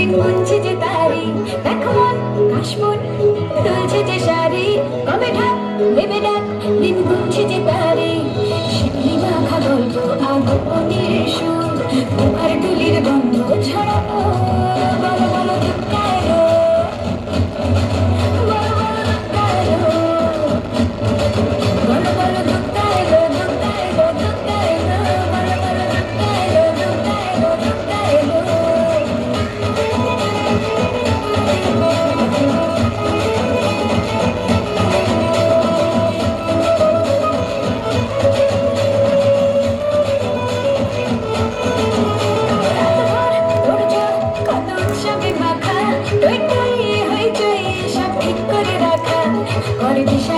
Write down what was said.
দিন গুনছে যে তারি, দেখো মন কাশমন তুলছে যে শাড়ি, কবে ঢাক দেবে ডাক, দিন গুনছে যে তারি। শিউলি মাখা গল্প আগমনের সুর, তোমার ডুলির গন্ধ ছড়ানো, বলো বলো দুঃখা এলো, বলো বলো দুঃখা এলো, বলো বলো দুঃখা এলো, দুঃখা এলো, দুঃখা এলো, বলো বলো দুঃখা এলো, দুঃখা এলো, দুঃখা এলো। তোর জোর কত উৎসবে মাখা, টই টই হইচই সব ঠিক করে রাখা, করে দিশা